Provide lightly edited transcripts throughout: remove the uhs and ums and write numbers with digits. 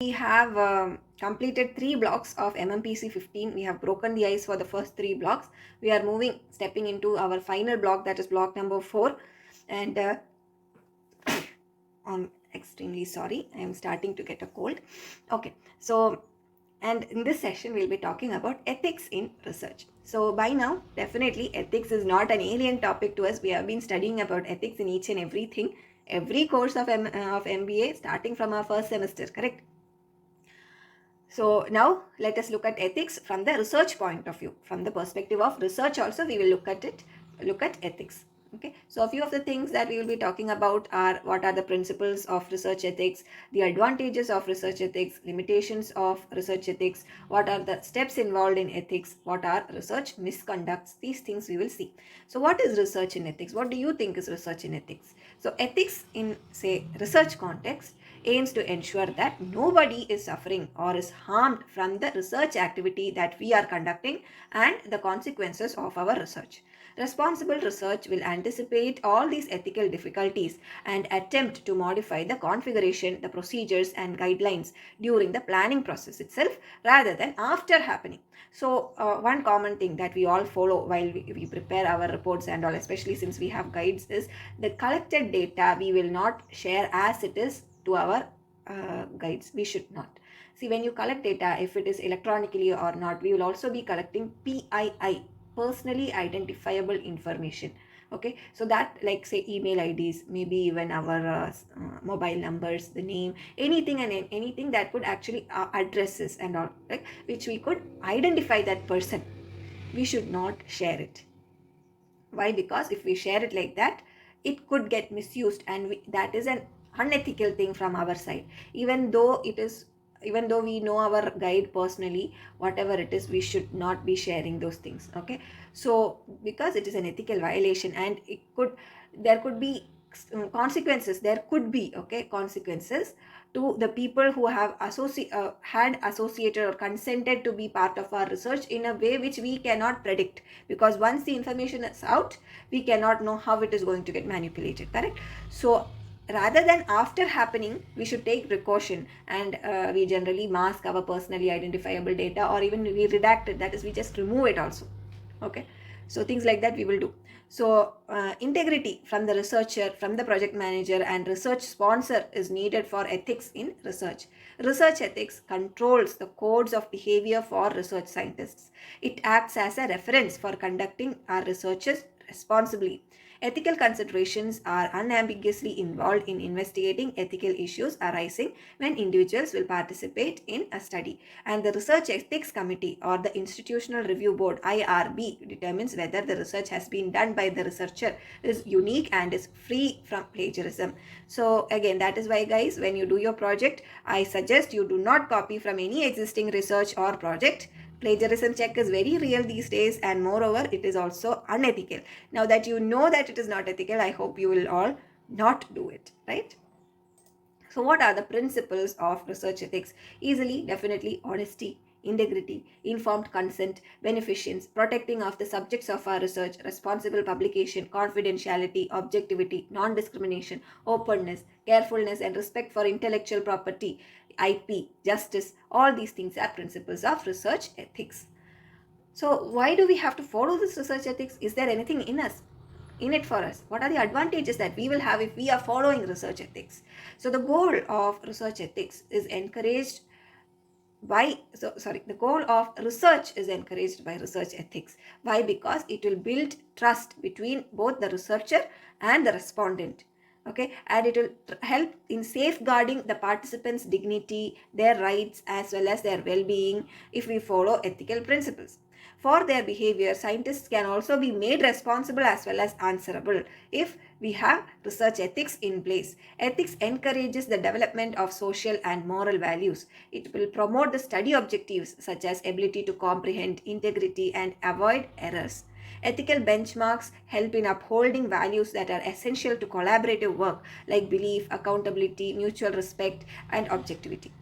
We have completed 3 blocks of MMPC 15. We have broken the ice for the first 3 blocks. We are stepping into our final block, that is block number 4. And I'm extremely sorry, I am starting to get a cold. Okay, so and in this session we'll be talking about ethics in research. So by now, definitely ethics is not an alien topic to us. We have been studying about ethics in each and everything, every course of MBA starting from our first semester, correct? So now let us look at ethics from the research point of view. From the perspective of research also we will look at ethics. Okay, so a few of the things that we will be talking about are what are the principles of research ethics, the advantages of research ethics, limitations of research ethics, what are the steps involved in ethics, what are research misconducts, these things we will see. So what is research in ethics? What do you think is research in ethics? So ethics in, say, research context aims to ensure that nobody is suffering or is harmed from the research activity that we are conducting and the consequences of our research. Responsible research will anticipate all these ethical difficulties and attempt to modify the configuration, the procedures, and guidelines during the planning process itself rather than after happening. So, one common thing that we all follow while we prepare our reports and all, especially since we have guides, is the collected data we will not share as it is to our guides. We should not. See, when you collect data, if it is electronically or not, we will also be collecting PII, personally identifiable information. Okay, so that, like, say, email IDs, maybe even our mobile numbers, the name, anything and anything that could actually addresses and all, like, which we could identify that person, we should not share it. Why? Because if we share it like that, it could get misused, and that is an unethical thing from our side. Even though we know our guide personally, whatever it is, we should not be sharing those things. Okay, so because it is an ethical violation, and there could be consequences. There could be, okay, consequences to the people who have had associated or consented to be part of our research in a way which we cannot predict, because once the information is out, we cannot know how it is going to get manipulated, correct? So rather than after happening, we should take precaution, and we generally mask our personally identifiable data, or even we redact it, that is, we just remove it also. Okay, so things like that we will do. So integrity from the researcher, from the project manager, and research sponsor is needed for ethics in research. Research ethics controls the codes of behavior for research scientists. It acts as a reference for conducting our researches responsibly. Ethical considerations are unambiguously involved in investigating ethical issues arising when individuals will participate in a study. And the Research Ethics Committee, or the Institutional Review Board IRB, determines whether the research has been done by the researcher is unique and is free from plagiarism. So again, that is why, guys, when you do your project, I suggest you do not copy from any existing research or project. Plagiarism check is very real these days, and moreover, it is also unethical. Now that you know that it is not ethical, I hope you will all not do it, right? So, what are the principles of research ethics? Easily, definitely, honesty, integrity, informed consent, beneficence, protecting of the subjects of our research, responsible publication, confidentiality, objectivity, non discrimination, openness, carefulness, and respect for intellectual property, IP, justice. All these things are principles of research ethics. So, why do we have to follow this research ethics? Is there anything in it for us? What are the advantages that we will have if we are following research ethics? So the goal of research ethics is encouraged the goal of research is encouraged by research ethics. Why? Because it will build trust between both the researcher and the respondent. Okay, and it will help in safeguarding the participants' dignity, their rights, as well as their well-being if we follow ethical principles. For their behavior, scientists can also be made responsible as well as answerable if we have research ethics in place. Ethics encourages the development of social and moral values. It will promote the study objectives such as ability to comprehend, integrity, and avoid errors. Ethical benchmarks help in upholding values that are essential to collaborative work, like belief, accountability, mutual respect, and objectivity.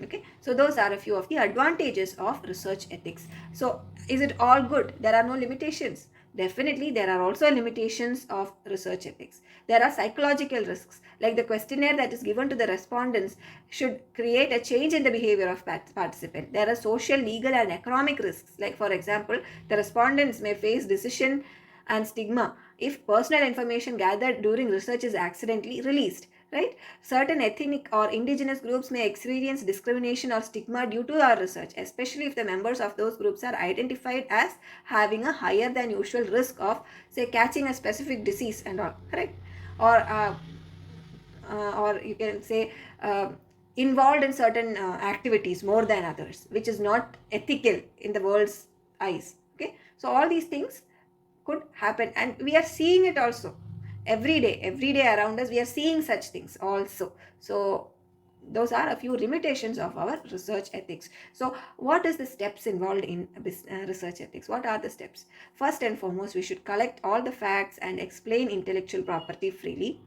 Okay, so those are a few of the advantages of research ethics. So is it all good? There are no limitations? Definitely, there are also limitations of research ethics. There are psychological risks, like the questionnaire that is given to the respondents should create a change in the behavior of participant. There are social, legal, and economic risks, like for example, the respondents may face decision and stigma if personal information gathered during research is accidentally released, right? Certain ethnic or indigenous groups may experience discrimination or stigma due to our research, especially if the members of those groups are identified as having a higher than usual risk of, say, catching a specific disease and all, correct? Or you can say involved in certain activities more than others, which is not ethical in the world's eyes. Okay, so all these things could happen, and we are seeing it also every day around us. We are seeing such things also. So those are a few limitations of our research ethics. So what is the steps involved in research ethics? What are the steps? First and foremost, we should collect all the facts and explain intellectual property freely.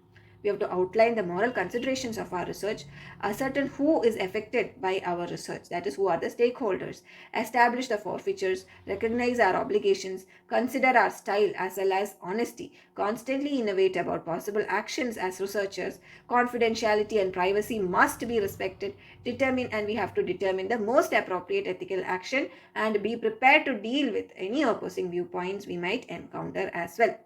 We have to outline the moral considerations of our research, ascertain who is affected by our research, that is, who are the stakeholders, establish the forfeitures, recognize our obligations, consider our style as well as honesty, constantly innovate about possible actions as researchers. Confidentiality and privacy must be respected, and we have to determine the most appropriate ethical action and be prepared to deal with any opposing viewpoints we might encounter as well.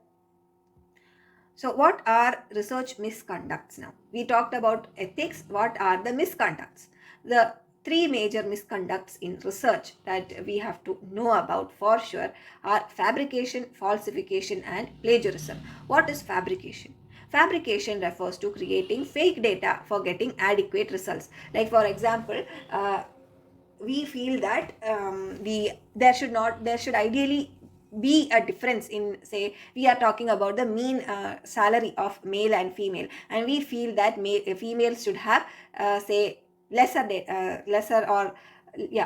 So, what are research misconducts now? We talked about ethics. What are the misconducts? The three major misconducts in research that we have to know about for sure are fabrication, falsification, and plagiarism. What is fabrication? Fabrication refers to creating fake data for getting adequate results. Like, for example, we feel that there should ideally be a difference in, say, we are talking about the mean salary of male and female, and we feel that females should have say lesser or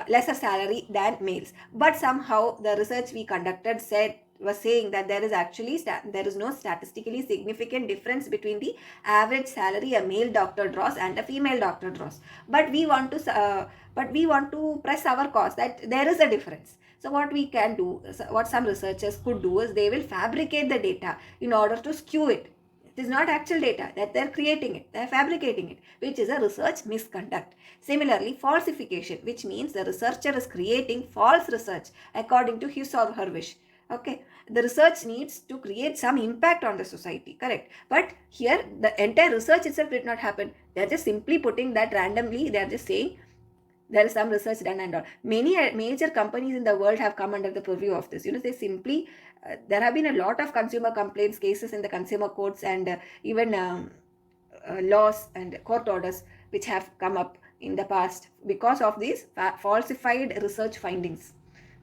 lesser salary than males, but somehow the research we conducted was saying that there is actually there is no statistically significant difference between the average salary a male doctor draws and a female doctor draws, but we want to press our cause that there is a difference. So what we can do, what some researchers could do, is they will fabricate the data in order to skew it. It is not actual data that they're creating it, they're fabricating it, which is a research misconduct. Similarly, falsification, which means the researcher is creating false research according to his or her wish. Okay, the research needs to create some impact on the society, correct? But here, the entire research itself did not happen. They're just simply putting that randomly, they're just saying there is some research done and all. Many major companies in the world have come under the purview of this. They simply, there have been a lot of consumer complaints cases in the consumer courts, and even laws and court orders which have come up in the past because of these falsified research findings.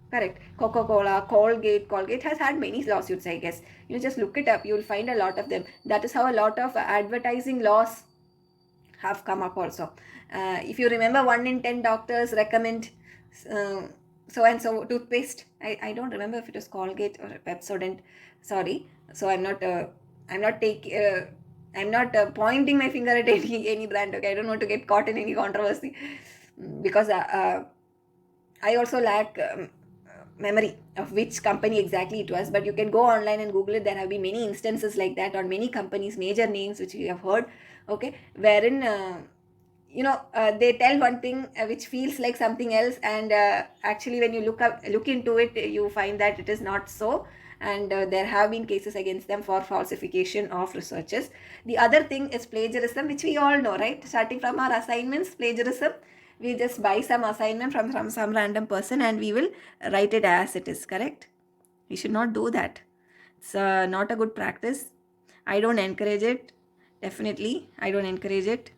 Correct. Coca-Cola, Colgate has had many lawsuits, I guess. Just look it up. You'll find a lot of them. That is how a lot of advertising laws have come up also. If you remember, 1 in 10 doctors recommend so and so toothpaste. I don't remember if it was Colgate or Pepsodent. Sorry. So I'm not pointing my finger at any brand. Okay, I don't want to get caught in any controversy because I also lack memory of which company exactly it was, but you can go online and Google it. There have been many instances like that on many companies, major names which we have heard, okay, wherein they tell one thing which feels like something else, and actually when you look into it, you find that it is not so, and there have been cases against them for falsification of researches. The other thing is plagiarism, which we all know, right? Starting from our assignments, plagiarism, we just buy some assignment from some random person and we will write it as it is, correct? We should not do that. It's not a good practice. I don't encourage it. Definitely, I don't encourage it.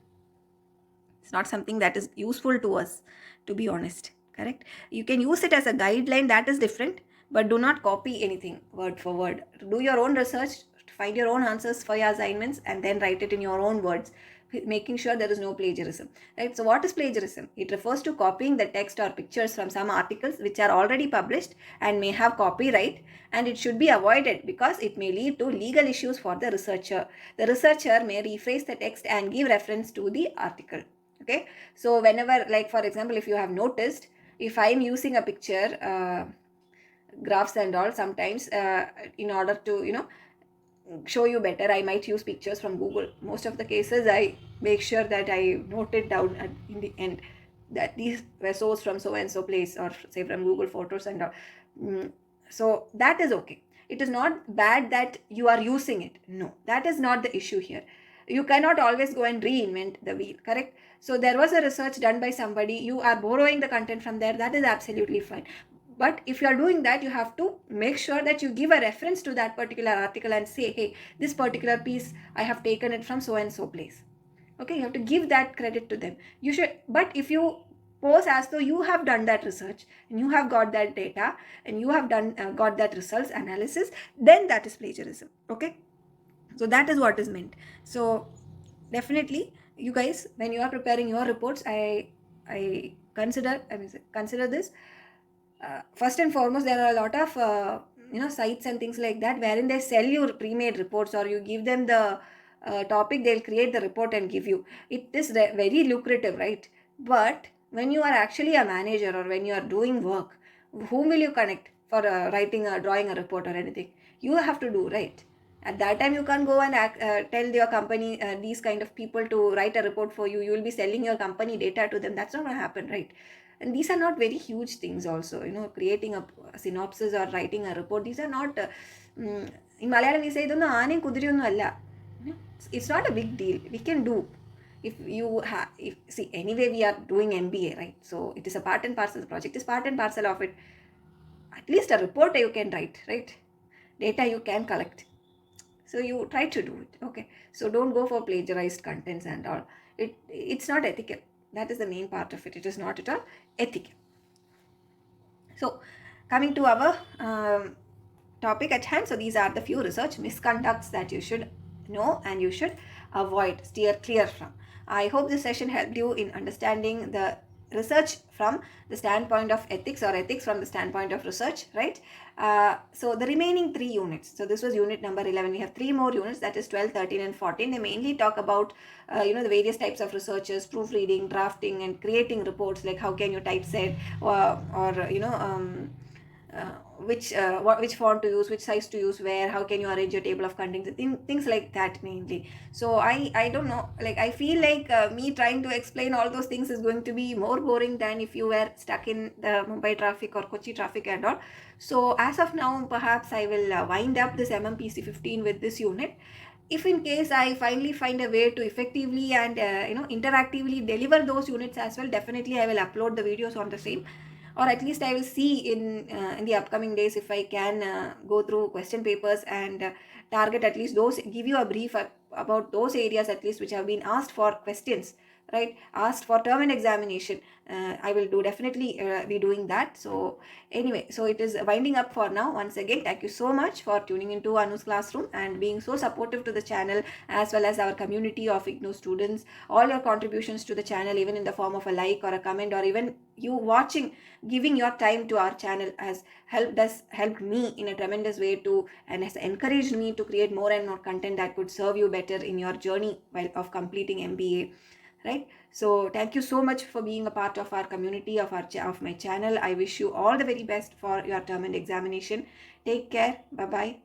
It's not something that is useful to us, to be honest, correct? You can use it as a guideline, that is different, but do not copy anything word for word. Do your own research, find your own answers for your assignments, and then write it in your own words, making sure there is no plagiarism, right? So what is plagiarism? It refers to copying the text or pictures from some articles which are already published and may have copyright, and it should be avoided because it may lead to legal issues for the researcher. The researcher may rephrase the text and give reference to the article. Okay, so whenever, like for example, if you have noticed, if I'm using a picture graphs and all, sometimes in order to show you better, I might use pictures from Google. Most of the cases I make sure that I note it down in the end, that these were sourced from so and so place, or say from Google Photos and all. So that is okay. It is not bad that you are using it. No, that is not the issue here. You cannot always go and reinvent the wheel, correct? So there was a research done by somebody, you are borrowing the content from there, that is absolutely fine. But if you are doing that, you have to make sure that you give a reference to that particular article and say, hey, this particular piece, I have taken it from so and so place. Okay, you have to give that credit to them. You should. But if you pose as though you have done that research and you have got that data and you have done got that results analysis, then that is plagiarism. Okay, so that is what is meant. So definitely, you guys, when you are preparing your reports, I consider this. First and foremost, there are a lot of sites and things like that wherein they sell you pre-made reports, or you give them the topic, they'll create the report and give you. It is very lucrative, right? But when you are actually a manager, or when you are doing work, whom will you connect for drawing a report or anything? You have to do, right? At that time, you can't go and tell your company, these kind of people, to write a report for you. You will be selling your company data to them. That's not going to happen, right? And these are not very huge things also, creating a synopsis or writing a report. These are not, in Malayalam we say, it's not a big deal. We can do. See, anyway, we are doing MBA, right? So it is a part and parcel. The project is part and parcel of it. At least a report you can write, right? Data you can collect. So you try to do it, okay? So don't go for plagiarized contents and all. It's not ethical. That is the main part of it. It is not at all ethical. So coming to our topic at hand. So these are the few research misconducts that you should know and you should avoid, steer clear from. I hope this session helped you in understanding the research from the standpoint of ethics, or ethics from the standpoint of research, right? So the remaining 3 units, so this was unit number 11. We have 3 more units, that is 12, 13 and 14. They mainly talk about the various types of researches, proofreading, drafting and creating reports, like how can you typeset, or which font to use, which size to use, where, how can you arrange your table of contents, things like that mainly. So I don't know, like I feel like me trying to explain all those things is going to be more boring than if you were stuck in the Mumbai traffic or Kochi traffic and all. So as of now, perhaps I will wind up this MMPC 15 with this unit. If in case I finally find a way to effectively and interactively deliver those units as well, definitely I will upload the videos on the same, or at least I will see in the upcoming days if I can go through question papers and target at least those, give you a brief about those areas at least which have been asked for questions, right? Asked for term and examination. I will definitely be doing that. So anyway, so it is winding up for now. Once again, thank you so much for tuning into Anu's Classroom and being so supportive to the channel as well as our community of IGNOU students. All your contributions to the channel, even in the form of a like or a comment, or even you watching, giving your time to our channel, has helped me in a tremendous way and has encouraged me to create more and more content that could serve you better in your journey of completing MBA, right? So thank you so much for being a part of our community, of my channel. I wish you all the very best for your term and examination. Take care. Bye bye.